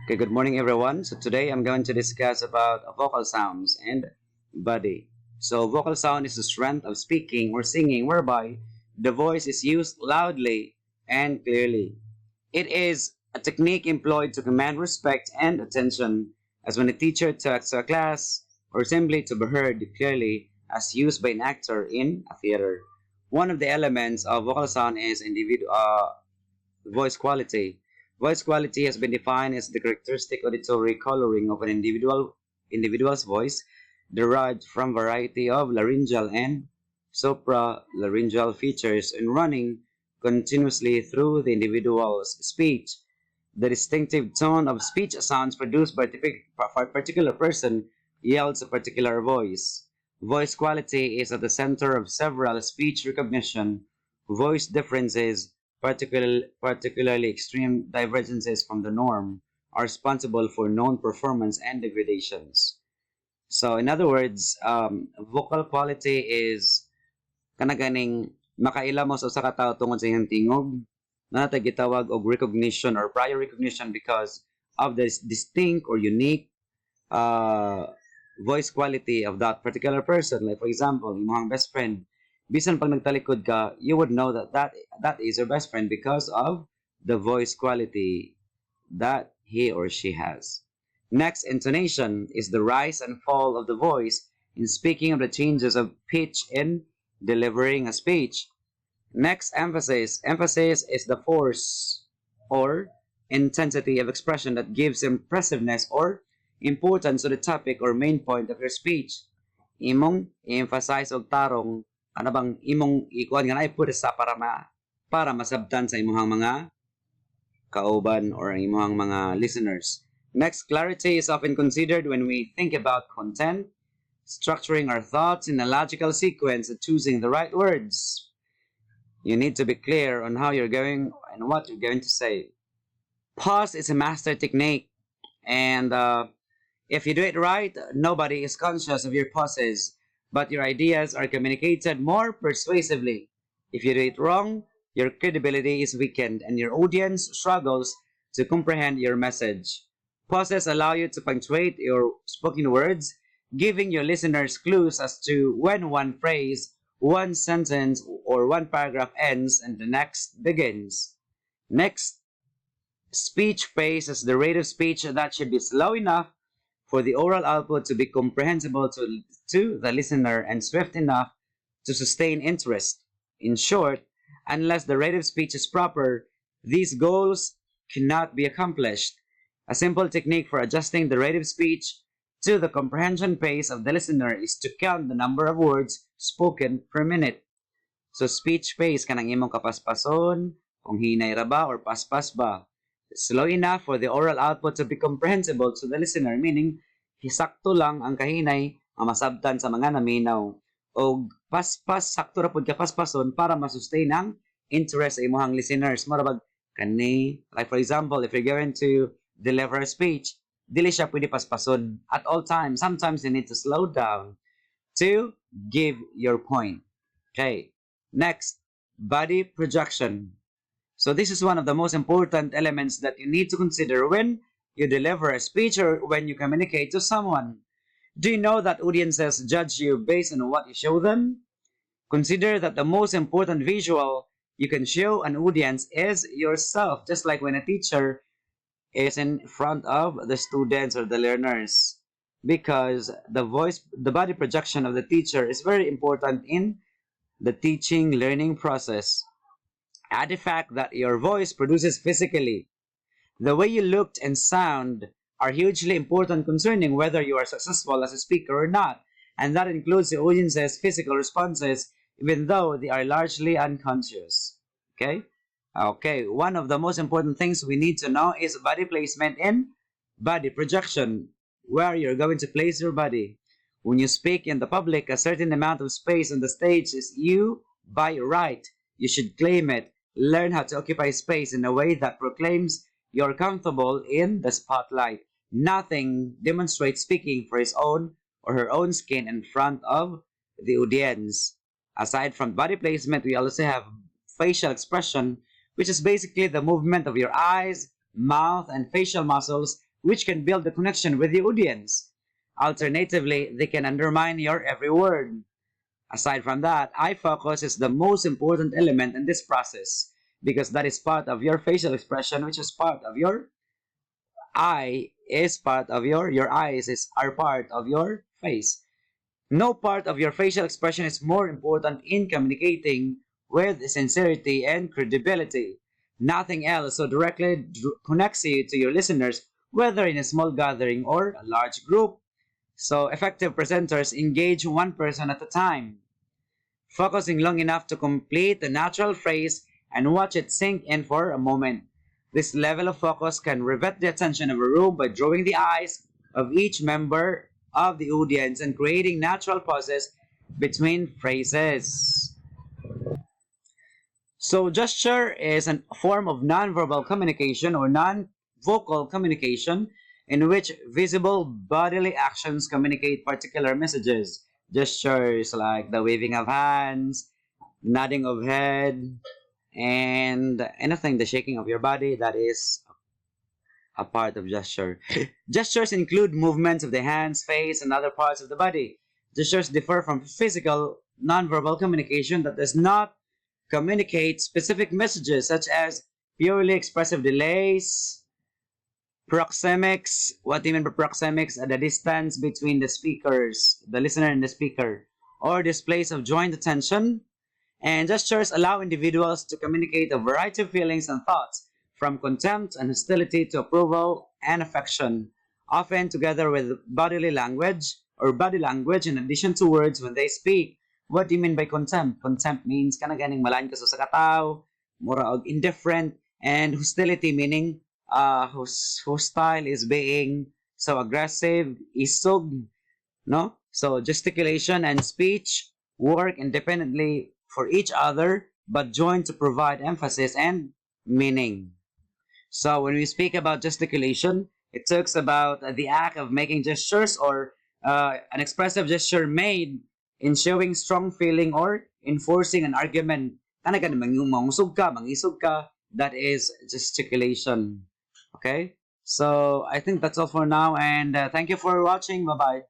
Okay, good morning everyone. So today I'm going to discuss about vocal sounds and body. So vocal sound is the strength of speaking or singing whereby the voice is used loudly and clearly. It is a technique employed to command respect and attention as when a teacher talks to a class or simply to be heard clearly as used by an actor in a theater. One of the elements of vocal sound is voice quality. Voice quality has been defined as the characteristic auditory coloring of an individual's voice derived from variety of laryngeal and supralaryngeal features and running continuously through the individual's speech. The distinctive tone of speech sounds produced by a particular person yields a particular voice. Voice quality is at the center of several speech recognition. Voice differences, particularly extreme divergences from the norm, are responsible for known performance and degradations. So, in other words, vocal quality is kanaganing makaila mo sa usa ka tawo tungod sa iyang tingog na natay gitawag og recognition or prior recognition because of this distinct or unique uh, voice quality of that particular person. Like for example, imong best friend, bisan pag nagtalikod ka, you would know that is your best friend because of the voice quality that he or she has. Next, intonation is the rise and fall of the voice in speaking of the changes of pitch in delivering a speech. Next, emphasis. Emphasis is the force or intensity of expression that gives impressiveness or importance to the topic or main point of your speech. Imong emphasize og tarong ano bang imong ikuan nga naipud sa para masabtan sa imong mga kauban or imong mga listeners. Next, clarity is often considered when we think about content, structuring our thoughts in a logical sequence and choosing the right words. You need to be clear on how you're going and what you're going to say. Pause is a master technique, and if you do it right, nobody is conscious of your pauses, but your ideas are communicated more persuasively. If you do it wrong, your credibility is weakened and your audience struggles to comprehend your message. Pauses allow you to punctuate your spoken words, giving your listeners clues as to when one phrase, one sentence, or one paragraph ends and the next begins. Next, speech pace is the rate of speech that should be slow enough for the oral output to be comprehensible to the listener and swift enough to sustain interest. In short, unless the rate of speech is proper, these goals cannot be accomplished. A simple technique for adjusting the rate of speech to the comprehension pace of the listener is to count the number of words spoken per minute. So speech pace kanang imong kapaspason, kung hinay ra ba or paspas ba. Slow enough for the oral output to be comprehensible to the listener, meaning hisakto lang ang kahinay nga masabtan sa mga naminaw. O paspas, sakto ra pud ka paspason para masustain ang interest sa imuhang listeners. Marabag kani, like for example, if you're going to deliver a speech, dili siya pwede paspason at all times. Sometimes you need to slow down to give your point. Okay. Next, body projection. So this is one of the most important elements that you need to consider when you deliver a speech or when you communicate to someone. Do you know that audiences judge you based on what you show them? Consider that the most important visual you can show an audience is yourself, just like when a teacher is in front of the students or the learners, because the body projection of the teacher is very important in the teaching learning process. Add the fact that your voice produces physically. The way you look and sound are hugely important concerning whether you are successful as a speaker or not, and that includes the audience's physical responses, even though they are largely unconscious. Okay? Okay, one of the most important things we need to know is body placement and body projection, where you're going to place your body. When you speak in the public, a certain amount of space on the stage is you by right. You should claim it. Learn how to occupy space in a way that proclaims you're comfortable in the spotlight. Nothing demonstrates speaking for his own or her own skin in front of the audience. Aside from body placement, we also have facial expression, which is basically the movement of your eyes, mouth, and facial muscles which can build a connection with the audience. Alternatively, they can undermine your every word. Aside from that, eye focus is the most important element in this process because that is part of your facial expression, which is part of your your eyes are part of your face. No part of your facial expression is more important in communicating with sincerity and credibility. Nothing else so directly connects you to your listeners, whether in a small gathering or a large group. So, effective presenters engage one person at a time, focusing long enough to complete the natural phrase and watch it sink in for a moment. This level of focus can rivet the attention of a room by drawing the eyes of each member of the audience and creating natural pauses between phrases. So, gesture is a form of nonverbal communication or non-vocal communication in which visible bodily actions communicate particular messages. Gestures like the waving of hands, nodding of head, and anything, the shaking of your body, that is a part of gesture. Gestures include movements of the hands, face, and other parts of the body. Gestures differ from physical, nonverbal communication that does not communicate specific messages, such as purely expressive delays, proxemics. What do you mean by proxemics? The distance between the speakers, the listener and the speaker, or displays of joint attention. And gestures allow individuals to communicate a variety of feelings and thoughts, from contempt and hostility to approval and affection, often together with bodily language or body language in addition to words when they speak. What do you mean by contempt? Contempt means kana ganing malain ka sa katao, mura og indifferent, and hostility meaning hostile is being so aggressive, isog, no? So gesticulation and speech work independently for each other but join to provide emphasis and meaning. So when we speak about gesticulation, it talks about the act of making gestures or an expressive gesture made in showing strong feeling or enforcing an argument. Kana ka mangusog ka, mangisog ka, that is gesticulation. Okay? So I think that's all for now and thank you for watching. Bye-bye.